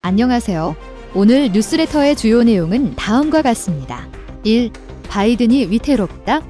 안녕하세요. 오늘 뉴스레터의 주요 내용은 다음과 같습니다. 1. 바이든이 위태롭다.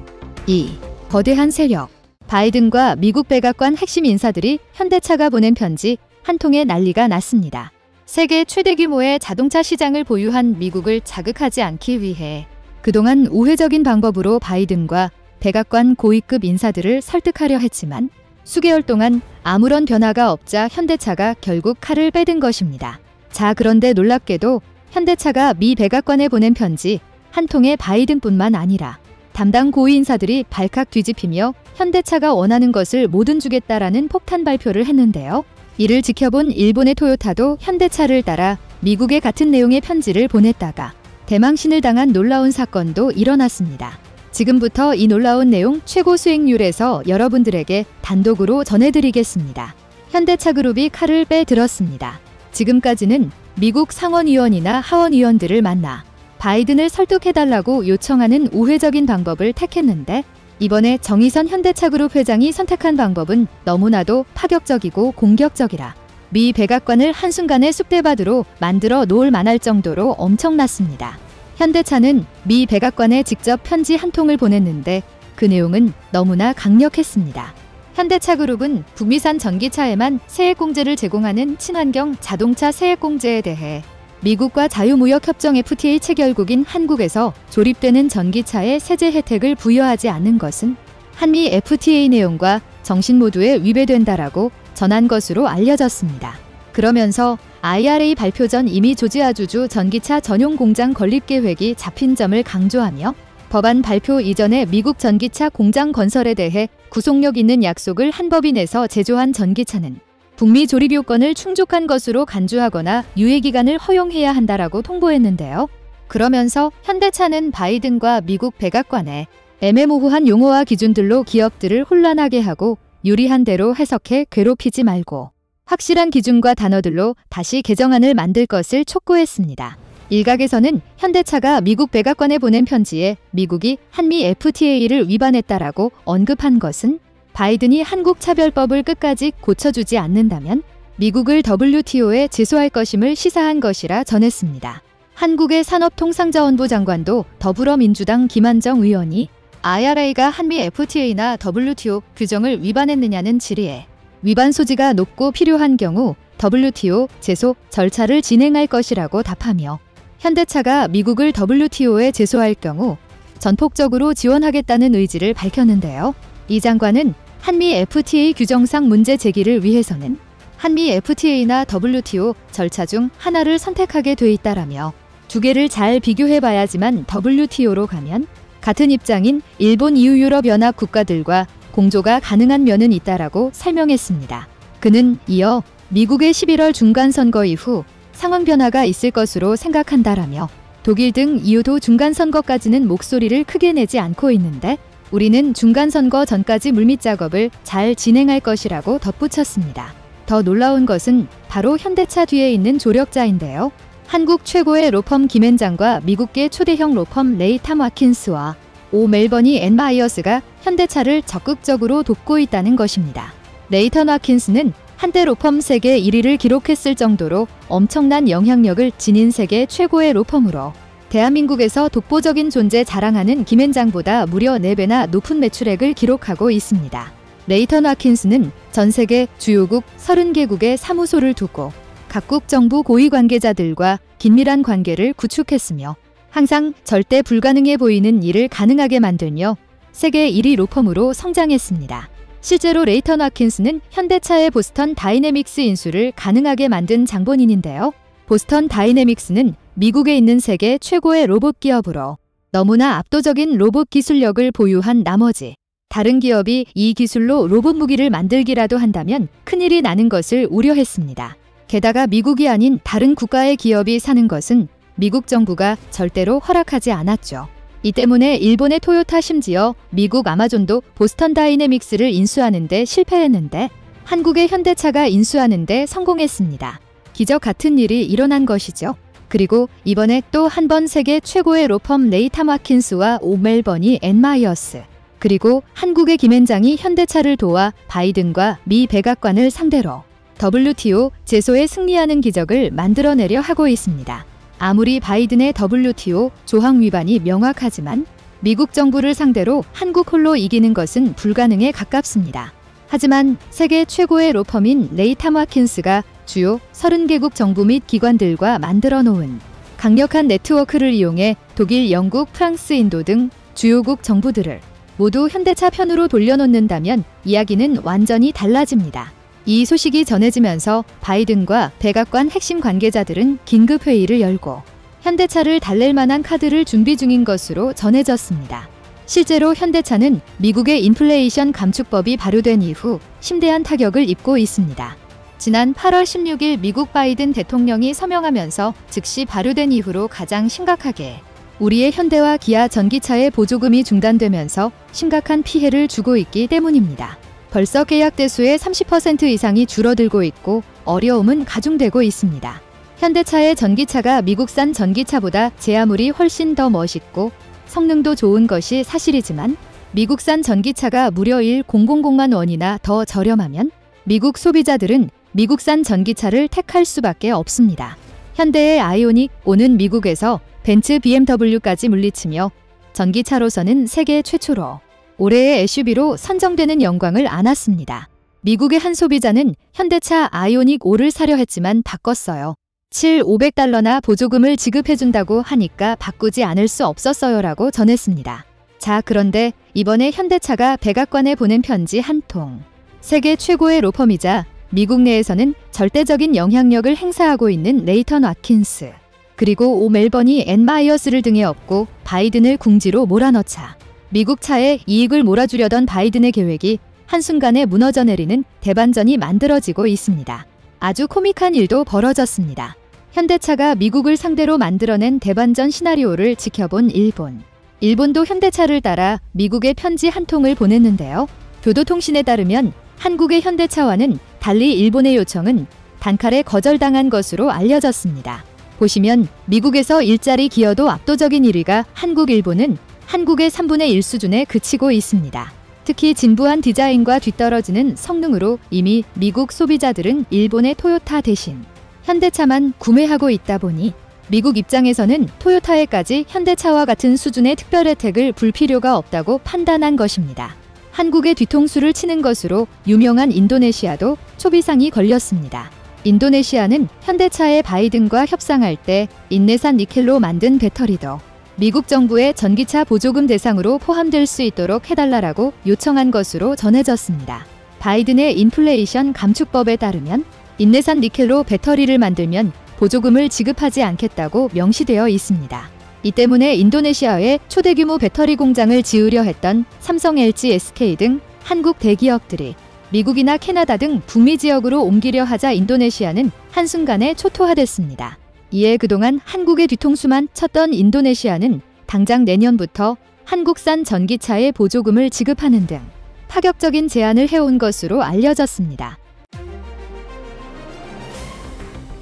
2. 거대한 세력. 바이든과 미국 백악관 핵심 인사들이 현대차가 보낸 편지 한 통에 난리가 났습니다. 세계 최대 규모의 자동차 시장을 보유한 미국을 자극하지 않기 위해 그동안 우회적인 방법으로 바이든과 백악관 고위급 인사들을 설득하려 했지만 수개월 동안 아무런 변화가 없자 현대차가 결국 칼을 빼든 것입니다. 자, 그런데 놀랍게도 현대차가 미 백악관에 보낸 편지 한 통에 바이든뿐만 아니라 담당 고위 인사들이 발칵 뒤집히며 현대차가 원하는 것을 모든 주겠다라는 폭탄 발표를 했는데요. 이를 지켜본 일본의 토요타도 현대차를 따라 미국에 같은 내용의 편지를 보냈다가 대망신을 당한 놀라운 사건도 일어났습니다. 지금부터 이 놀라운 내용 최고 수익률에서 여러분들에게 단독으로 전해드리겠습니다. 현대차 그룹이 칼을 빼들었습니다. 지금까지는 미국 상원의원이나 하원의원들을 만나 바이든을 설득해달라고 요청하는 우회적인 방법을 택했는데 이번에 정의선 현대차그룹 회장이 선택한 방법은 너무나도 파격적이고 공격적이라 미 백악관을 한순간에 쑥대밭으로 만들어 놓을 만할 정도로 엄청났습니다. 현대차는 미 백악관에 직접 편지 한 통을 보냈는데 그 내용은 너무나 강력했습니다. 현대차그룹은 북미산 전기차에만 세액공제를 제공하는 친환경 자동차 세액공제에 대해 미국과 자유무역협정 FTA 체결국인 한국에서 조립되는 전기차에 세제 혜택을 부여하지 않는 것은 한미 FTA 내용과 정신 모두에 위배된다라고 전한 것으로 알려졌습니다. 그러면서 IRA 발표 전 이미 조지아주주 전기차 전용 공장 건립 계획이 잡힌 점을 강조하며 법안 발표 이전에 미국 전기차 공장 건설에 대해 구속력 있는 약속을 한 법인에서 제조한 전기차는 북미 조립 요건을 충족한 것으로 간주하거나 유예기간을 허용해야 한다라고 통보했는데요. 그러면서 현대차는 바이든과 미국 백악관에 애매모호한 용어와 기준들로 기업들을 혼란하게 하고 유리한 대로 해석해 괴롭히지 말고 확실한 기준과 단어들로 다시 개정안을 만들 것을 촉구했습니다. 일각에서는 현대차가 미국 백악관에 보낸 편지에 미국이 한미 FTA를 위반했다라고 언급한 것은 바이든이 한국차별법을 끝까지 고쳐주지 않는다면 미국을 WTO에 제소할 것임을 시사한 것이라 전했습니다. 한국의 산업통상자원부 장관도 더불어민주당 김한정 의원이 IRA가 한미 FTA나 WTO 규정을 위반했느냐는 질의에 위반 소지가 높고 필요한 경우 WTO 제소 절차를 진행할 것이라고 답하며 현대차가 미국을 WTO에 제소할 경우 전폭적으로 지원하겠다는 의지를 밝혔는데요. 이 장관은 한미 FTA 규정상 문제 제기를 위해서는 한미 FTA나 WTO 절차 중 하나를 선택하게 돼 있다라며 두 개를 잘 비교해봐야지만 WTO로 가면 같은 입장인 일본 EU-유럽연합 국가들과 공조가 가능한 면은 있다라고 설명했습니다. 그는 이어 미국의 11월 중간선거 이후 상황 변화가 있을 것으로 생각한다라며 독일 등 EU도 중간선거까지는 목소리를 크게 내지 않고 있는데 우리는 중간선거 전까지 물밑 작업을 잘 진행할 것이라고 덧붙였습니다. 더 놀라운 것은 바로 현대차 뒤에 있는 조력자인데요. 한국 최고의 로펌 김앤장과 미국계 초대형 로펌 레이 탐 와킨스와 오 멜버니 앤 마이어스가 현대차를 적극적으로 돕고 있다는 것입니다. 레이턴 와킨스는 한때 로펌 세계 1위를 기록했을 정도로 엄청난 영향력을 지닌 세계 최고의 로펌으로 대한민국에서 독보적인 존재 자랑하는 김앤장보다 무려 4배나 높은 매출액을 기록하고 있습니다. 레이턴 와킨스는 전 세계 주요국 30개국에 사무소를 두고 각국 정부 고위 관계자들과 긴밀한 관계를 구축했으며 항상 절대 불가능해 보이는 일을 가능하게 만들며 세계 1위 로펌으로 성장했습니다. 실제로 레이턴 와킨스는 현대차의 보스턴 다이내믹스 인수를 가능하게 만든 장본인인데요. 보스턴 다이내믹스는 미국에 있는 세계 최고의 로봇 기업으로 너무나 압도적인 로봇 기술력을 보유한 나머지 다른 기업이 이 기술로 로봇 무기를 만들기라도 한다면 큰일이 나는 것을 우려했습니다. 게다가 미국이 아닌 다른 국가의 기업이 사는 것은 미국 정부가 절대로 허락하지 않았죠. 이 때문에 일본의 토요타 심지어 미국 아마존도 보스턴 다이내믹스를 인수하는 데 실패했는데 한국의 현대차가 인수하는 데 성공했습니다. 기적 같은 일이 일어난 것이죠. 그리고 이번에 또 한 번 세계 최고의 로펌 레이 탐 와킨스와 오 멜버니 앤 마이어스 그리고 한국의 김앤장이 현대차를 도와 바이든과 미 백악관을 상대로 WTO 제소에 승리하는 기적을 만들어내려 하고 있습니다. 아무리 바이든의 WTO 조항 위반이 명확하지만 미국 정부를 상대로 한국 홀로 이기는 것은 불가능에 가깝습니다. 하지만 세계 최고의 로펌인 레이탐 와킨스가 주요 30개국 정부 및 기관들과 만들어 놓은 강력한 네트워크를 이용해 독일, 영국, 프랑스, 인도 등 주요국 정부들을 모두 현대차 편으로 돌려놓는다면 이야기는 완전히 달라집니다. 이 소식이 전해지면서 바이든과 백악관 핵심 관계자들은 긴급 회의를 열고 현대차를 달랠 만한 카드를 준비 중인 것으로 전해졌습니다. 실제로 현대차는 미국의 인플레이션 감축법이 발효된 이후 심대한 타격을 입고 있습니다. 지난 8월 16일 미국 바이든 대통령이 서명하면서 즉시 발효된 이후로 가장 심각하게 우리의 현대와 기아 전기차의 보조금이 중단되면서 심각한 피해를 주고 있기 때문입니다. 벌써 계약 대수의 30% 이상이 줄어들고 있고 어려움은 가중되고 있습니다. 현대차의 전기차가 미국산 전기차보다 제아물이 훨씬 더 멋있고 성능도 좋은 것이 사실이지만 미국산 전기차가 무려 1,000만 원이나 더 저렴하면 미국 소비자들은 미국산 전기차를 택할 수밖에 없습니다. 현대의 아이오닉 5는 미국에서 벤츠, BMW까지 물리치며 전기차로서는 세계 최초로 올해의 SUV로 선정되는 영광을 안았습니다. 미국의 한 소비자는 현대차 아이오닉 5를 사려 했지만 바꿨어요. 500달러나 보조금을 지급해준다고 하니까 바꾸지 않을 수 없었어요 라고 전했습니다. 자, 그런데 이번에 현대차가 백악관에 보낸 편지 한 통. 세계 최고의 로펌이자 미국 내에서는 절대적인 영향력을 행사하고 있는 레이턴 와킨스, 그리고 오 멜번이 앤 마이어스를 등에 업고 바이든을 궁지로 몰아넣자 미국 차에 이익을 몰아주려던 바이든의 계획이 한순간에 무너져 내리는 대반전이 만들어지고 있습니다. 아주 코믹한 일도 벌어졌습니다. 현대차가 미국을 상대로 만들어낸 대반전 시나리오를 지켜본 일본. 일본도 현대차를 따라 미국에 편지 한 통을 보냈는데요. 교도통신에 따르면 한국의 현대차와는 달리 일본의 요청은 단칼에 거절당한 것으로 알려졌습니다. 보시면 미국에서 일자리 기여도 압도적인 1위가 한국, 일본은 한국의 3분의 1 수준에 그치고 있습니다. 특히 진부한 디자인과 뒤떨어지는 성능으로 이미 미국 소비자들은 일본의 토요타 대신 현대차만 구매하고 있다 보니 미국 입장에서는 토요타에까지 현대차와 같은 수준의 특별 혜택을 불 필요가 없다고 판단한 것입니다. 한국의 뒤통수를 치는 것으로 유명한 인도네시아도 초비상이 걸렸습니다. 인도네시아는 현대차의 바이든과 협상할 때 인내산 니켈로 만든 배터리도 미국 정부의 전기차 보조금 대상으로 포함될 수 있도록 해달라고 요청한 것으로 전해졌습니다. 바이든의 인플레이션 감축법에 따르면 인내산 니켈로 배터리를 만들면 보조금을 지급하지 않겠다고 명시되어 있습니다. 이 때문에 인도네시아에 초대규모 배터리 공장을 지으려 했던 삼성, LG, SK 등 한국 대기업들이 미국이나 캐나다 등 북미 지역으로 옮기려 하자 인도네시아는 한순간에 초토화됐습니다. 이에 그동안 한국의 뒤통수만 쳤던 인도네시아는 당장 내년부터 한국산 전기차에 보조금을 지급하는 등 파격적인 제안을 해온 것으로 알려졌습니다.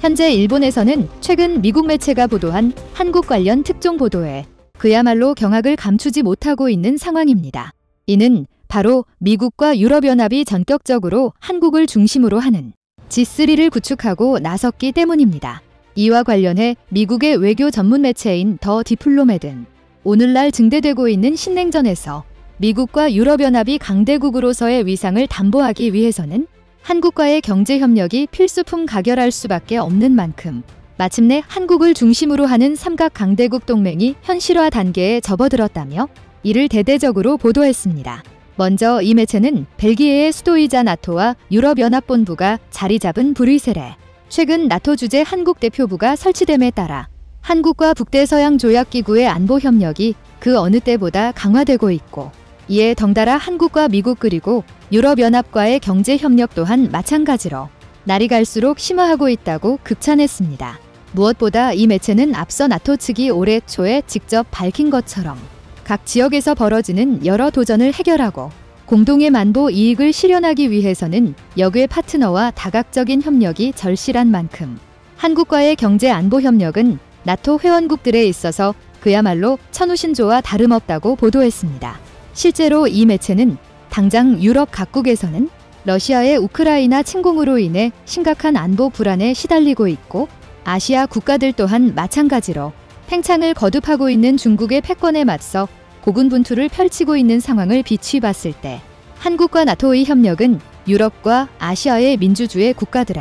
현재 일본에서는 최근 미국 매체가 보도한 한국 관련 특종 보도에 그야말로 경악을 감추지 못하고 있는 상황입니다. 이는 바로 미국과 유럽연합이 전격적으로 한국을 중심으로 하는 G3를 구축하고 나섰기 때문입니다. 이와 관련해 미국의 외교 전문 매체인 더 디플로맷은 오늘날 증대되고 있는 신냉전에서 미국과 유럽연합이 강대국으로서의 위상을 담보하기 위해서는 한국과의 경제협력이 필수품 가결할 수밖에 없는 만큼 마침내 한국을 중심으로 하는 삼각 강대국 동맹이 현실화 단계에 접어들었다며 이를 대대적으로 보도했습니다. 먼저 이 매체는 벨기에의 수도이자 나토와 유럽연합본부가 자리 잡은 브뤼셀에 최근 나토 주재 한국 대표부가 설치됨에 따라 한국과 북대서양조약기구의 안보협력이 그 어느 때보다 강화되고 있고 이에 덩달아 한국과 미국 그리고 유럽연합과의 경제협력 또한 마찬가지로 날이 갈수록 심화하고 있다고 극찬했습니다. 무엇보다 이 매체는 앞서 나토 측이 올해 초에 직접 밝힌 것처럼 각 지역에서 벌어지는 여러 도전을 해결하고 공동의 만보 이익을 실현하기 위해서는 역외 파트너와 다각적인 협력이 절실한 만큼 한국과의 경제 안보 협력은 나토 회원국들에 있어서 그야말로 천우신조와 다름없다고 보도했습니다. 실제로 이 매체는 당장 유럽 각국에서는 러시아의 우크라이나 침공으로 인해 심각한 안보 불안에 시달리고 있고 아시아 국가들 또한 마찬가지로 팽창을 거듭하고 있는 중국의 패권에 맞서 고군분투를 펼치고 있는 상황을 비추어 봤을 때 한국과 나토의 협력은 유럽과 아시아의 민주주의 국가들에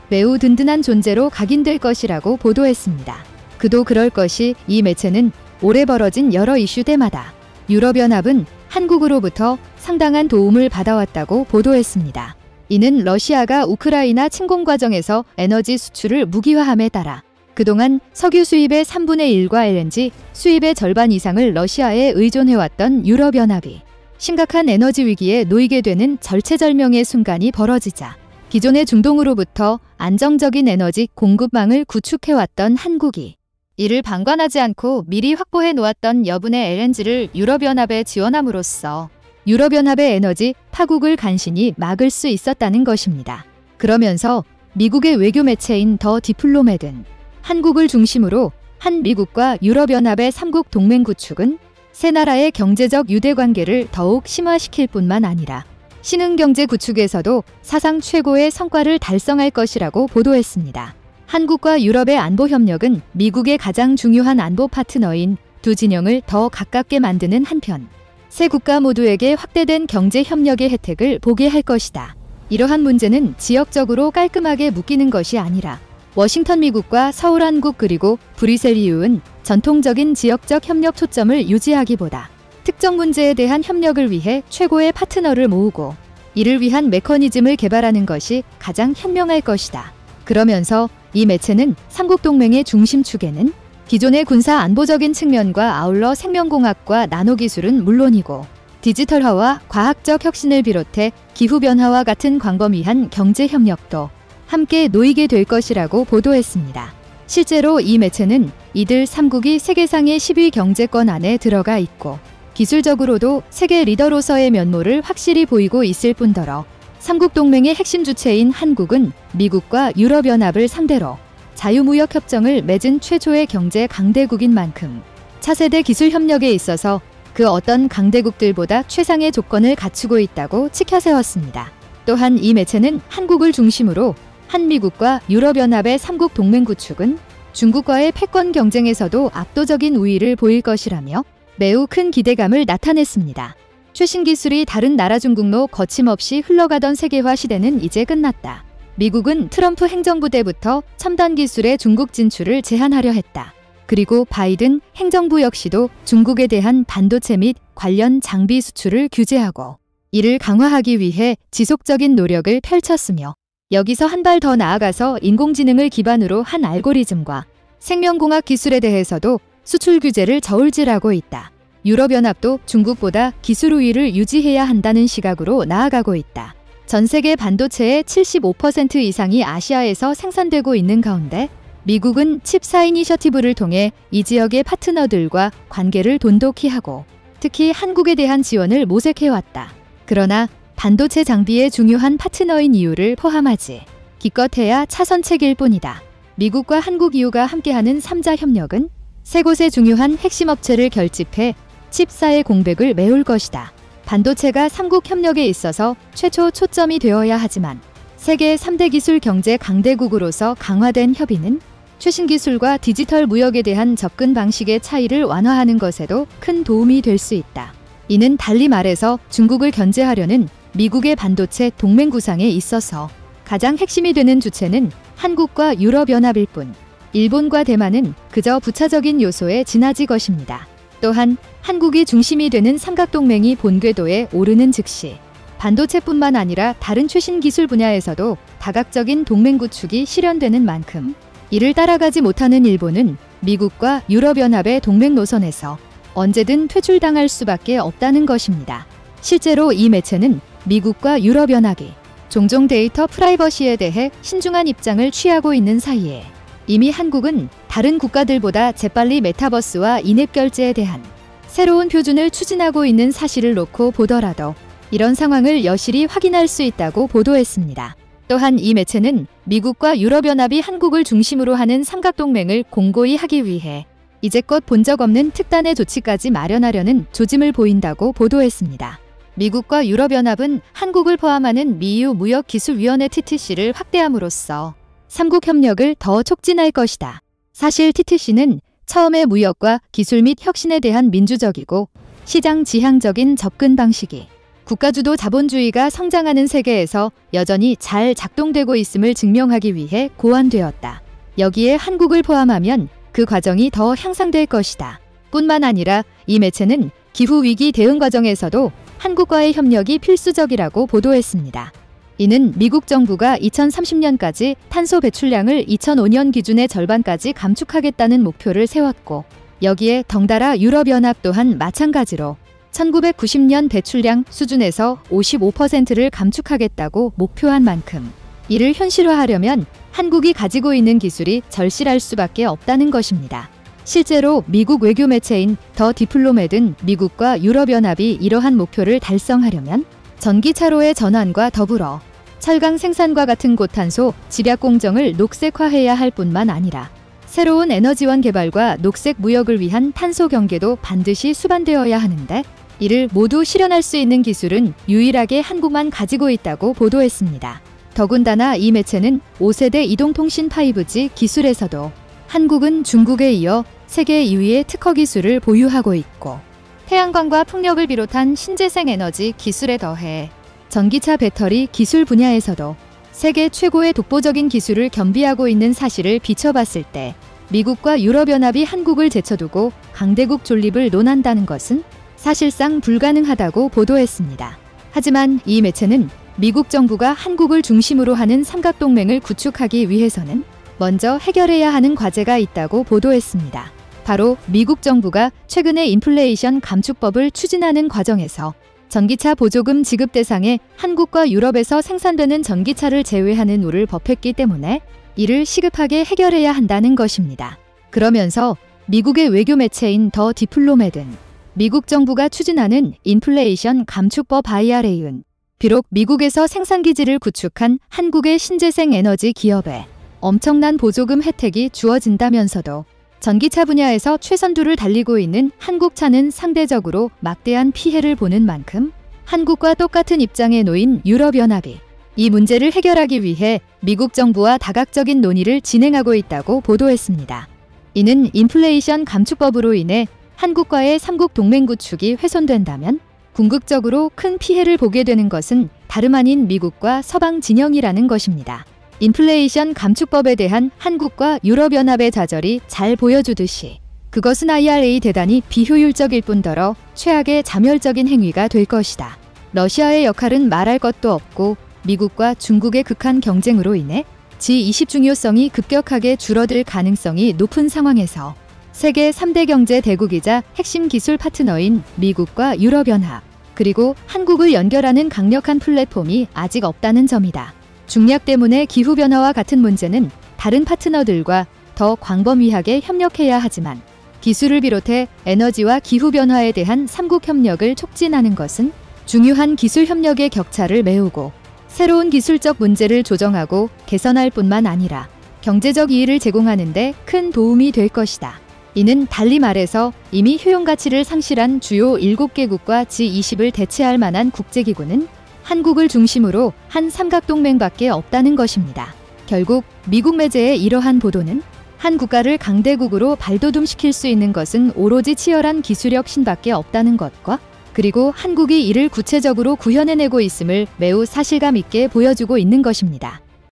매우 든든한 존재로 각인될 것이라고 보도했습니다. 그도 그럴 것이 이 매체는 올해 벌어진 여러 이슈 때마다 유럽연합은 한국으로부터 상당한 도움을 받아왔다고 보도했습니다. 이는 러시아가 우크라이나 침공 과정에서 에너지 수출을 무기화함에 따라 그동안 석유 수입의 3분의 1과 LNG 수입의 절반 이상을 러시아에 의존해왔던 유럽연합이 심각한 에너지 위기에 놓이게 되는 절체절명의 순간이 벌어지자 기존의 중동으로부터 안정적인 에너지 공급망을 구축해왔던 한국이 이를 방관하지 않고 미리 확보해 놓았던 여분의 LNG를 유럽연합에 지원함으로써 유럽연합의 에너지 파국을 간신히 막을 수 있었다는 것입니다. 그러면서 미국의 외교 매체인 더 디플로맷은 한국을 중심으로 한미국과 유럽연합의 3국 동맹 구축은 세 나라의 경제적 유대관계를 더욱 심화시킬 뿐만 아니라 신흥경제 구축에서도 사상 최고의 성과를 달성할 것이라고 보도했습니다. 한국과 유럽의 안보협력은 미국의 가장 중요한 안보 파트너인 두 진영을 더 가깝게 만드는 한편 세 국가 모두에게 확대된 경제협력의 혜택을 보게 할 것이다. 이러한 문제는 지역적으로 깔끔하게 묶이는 것이 아니라 워싱턴 미국과 서울 한국 그리고 브뤼셀 EU는 전통적인 지역적 협력 초점을 유지하기보다 특정 문제에 대한 협력을 위해 최고의 파트너를 모으고 이를 위한 메커니즘을 개발하는 것이 가장 현명할 것이다. 그러면서 이 매체는 삼국 동맹의 중심축에는 기존의 군사 안보적인 측면과 아울러 생명공학과 나노기술은 물론이고 디지털화와 과학적 혁신을 비롯해 기후변화와 같은 광범위한 경제협력도 함께 놓이게 될 것이라고 보도했습니다. 실제로 이 매체는 이들 3국이 세계상의 10위 경제권 안에 들어가 있고 기술적으로도 세계 리더로서의 면모를 확실히 보이고 있을 뿐더러 삼국 동맹의 핵심 주체인 한국은 미국과 유럽연합을 상대로 자유무역협정을 맺은 최초의 경제 강대국인 만큼 차세대 기술 협력에 있어서 그 어떤 강대국들보다 최상의 조건을 갖추고 있다고 치켜세웠습니다. 또한 이 매체는 한국을 중심으로 한미국과 유럽연합의 3국 동맹 구축은 중국과의 패권 경쟁에서도 압도적인 우위를 보일 것이라며 매우 큰 기대감을 나타냈습니다. 최신 기술이 다른 나라 중국로 거침없이 흘러가던 세계화 시대는 이제 끝났다. 미국은 트럼프 행정부 때부터 첨단 기술의 중국 진출을 제한하려 했다. 그리고 바이든 행정부 역시도 중국에 대한 반도체 및 관련 장비 수출을 규제하고 이를 강화하기 위해 지속적인 노력을 펼쳤으며 여기서 한 발 더 나아가서 인공지능을 기반으로 한 알고리즘과 생명공학 기술에 대해서도 수출 규제를 저울질하고 있다. 유럽연합도 중국보다 기술 우위를 유지해야 한다는 시각으로 나아가고 있다. 전 세계 반도체의 75% 이상이 아시아에서 생산되고 있는 가운데 미국은 칩4 이니셔티브를 통해 이 지역의 파트너들과 관계를 돈독히 하고 특히 한국에 대한 지원을 모색해왔다. 그러나 반도체 장비의 중요한 파트너인 이유를 포함하지 기껏해야 차선책일 뿐이다. 미국과 한국 EU가 함께하는 3자 협력은 세 곳의 중요한 핵심 업체를 결집해 칩4의 공백을 메울 것이다. 반도체가 3국 협력에 있어서 최초 초점이 되어야 하지만 세계 3대 기술 경제 강대국으로서 강화된 협의는 최신 기술과 디지털 무역에 대한 접근 방식의 차이를 완화하는 것에도 큰 도움이 될 수 있다. 이는 달리 말해서 중국을 견제하려는 미국의 반도체 동맹 구상에 있어서 가장 핵심이 되는 주체는 한국과 유럽연합일 뿐 일본과 대만은 그저 부차적인 요소에 지나질 것입니다. 또한 한국이 중심이 되는 삼각동맹이 본궤도에 오르는 즉시 반도체뿐만 아니라 다른 최신 기술 분야에서도 다각적인 동맹 구축이 실현되는 만큼 이를 따라가지 못하는 일본은 미국과 유럽연합의 동맹 노선에서 언제든 퇴출당할 수밖에 없다는 것입니다. 실제로 이 매체는 미국과 유럽연합이 종종 데이터 프라이버시에 대해 신중한 입장을 취하고 있는 사이에 이미 한국은 다른 국가들보다 재빨리 메타버스와 인앱 결제에 대한 새로운 표준을 추진하고 있는 사실을 놓고 보더라도 이런 상황을 여실히 확인할 수 있다고 보도했습니다. 또한 이 매체는 미국과 유럽연합이 한국을 중심으로 하는 삼각동맹을 공고히 하기 위해 이제껏 본 적 없는 특단의 조치까지 마련하려는 조짐을 보인다고 보도했습니다. 미국과 유럽연합은 한국을 포함하는 미유 무역기술위원회 TTC를 확대함으로써 삼국 협력을 더 촉진할 것이다. 사실 TTC는 처음에 무역과 기술 및 혁신에 대한 민주적이고 시장 지향적인 접근 방식이 국가주도 자본주의가 성장하는 세계에서 여전히 잘 작동되고 있음을 증명하기 위해 고안되었다. 여기에 한국을 포함하면 그 과정이 더 향상될 것이다. 뿐만 아니라 이 매체는 기후위기 대응 과정에서도 한국과의 협력이 필수적이라고 보도했습니다. 이는 미국 정부가 2030년까지 탄소 배출량을 2005년 기준의 절반까지 감축하겠다는 목표를 세웠고, 여기에 덩달아 유럽연합 또한 마찬가지로 1990년 배출량 수준에서 55%를 감축하겠다고 목표한 만큼 이를 현실화하려면 한국이 가지고 있는 기술이 절실할 수밖에 없다는 것입니다. 실제로 미국 외교 매체인 더 디플로맷은 미국과 유럽연합이 이러한 목표를 달성하려면 전기차로의 전환과 더불어 철강 생산과 같은 고탄소 집약 공정을 녹색화해야 할 뿐만 아니라 새로운 에너지원 개발과 녹색 무역을 위한 탄소 경계도 반드시 수반되어야 하는데, 이를 모두 실현할 수 있는 기술은 유일하게 한국만 가지고 있다고 보도했습니다. 더군다나 이 매체는 5세대 이동통신 5G 기술에서도 한국은 중국에 이어 세계 2위의 특허 기술을 보유하고 있고, 태양광과 풍력을 비롯한 신재생 에너지 기술에 더해 전기차 배터리 기술 분야에서도 세계 최고의 독보적인 기술을 겸비하고 있는 사실을 비춰봤을 때 미국과 유럽연합이 한국을 제쳐두고 강대국 존립을 논한다는 것은 사실상 불가능하다고 보도했습니다. 하지만 이 매체는 미국 정부가 한국을 중심으로 하는 삼각동맹을 구축하기 위해서는 먼저 해결해야 하는 과제가 있다고 보도했습니다. 바로 미국 정부가 최근에 인플레이션 감축법을 추진하는 과정에서 전기차 보조금 지급 대상에 한국과 유럽에서 생산되는 전기차를 제외하는 룰을 법했기 때문에 이를 시급하게 해결해야 한다는 것입니다. 그러면서 미국의 외교 매체인 더 디플로맷은 미국 정부가 추진하는 인플레이션 감축법 IRA은 비록 미국에서 생산기지를 구축한 한국의 신재생 에너지 기업에 엄청난 보조금 혜택이 주어진다면서도 전기차 분야에서 최선두를 달리고 있는 한국차는 상대적으로 막대한 피해를 보는 만큼 한국과 똑같은 입장에 놓인 유럽연합이 이 문제를 해결하기 위해 미국 정부와 다각적인 논의를 진행하고 있다고 보도했습니다. 이는 인플레이션 감축법으로 인해 한국과의 삼국 동맹 구축이 훼손된다면 궁극적으로 큰 피해를 보게 되는 것은 다름 아닌 미국과 서방 진영이라는 것입니다. 인플레이션 감축법에 대한 한국과 유럽연합의 좌절이 잘 보여주듯이 그것은 IRA 대단히 비효율적일 뿐더러 최악의 자멸적인 행위가 될 것이다. 러시아의 역할은 말할 것도 없고 미국과 중국의 극한 경쟁으로 인해 G20 중요성이 급격하게 줄어들 가능성이 높은 상황에서 세계 3대 경제 대국이자 핵심 기술 파트너인 미국과 유럽연합, 그리고 한국을 연결하는 강력한 플랫폼이 아직 없다는 점이다. 중략 때문에 기후변화와 같은 문제는 다른 파트너들과 더 광범위하게 협력해야 하지만 기술을 비롯해 에너지와 기후변화에 대한 삼국 협력을 촉진하는 것은 중요한 기술 협력의 격차를 메우고 새로운 기술적 문제를 조정하고 개선할 뿐만 아니라 경제적 이의를 제공하는 데 큰 도움이 될 것이다. 이는 달리 말해서 이미 효용가치를 상실한 주요 7개국과 G20을 대체할 만한 국제기구는 한국을 중심으로 한 삼각동맹밖에 없다는 것입니다. 결국 미국 매체의 이러한 보도는 한 국가를 강대국으로 발돋움시킬 수 있는 것은 오로지 치열한 기술력 신밖에 없다는 것과, 그리고 한국이 이를 구체적으로 구현해내고 있음을 매우 사실감 있게 보여주고 있는 것입니다.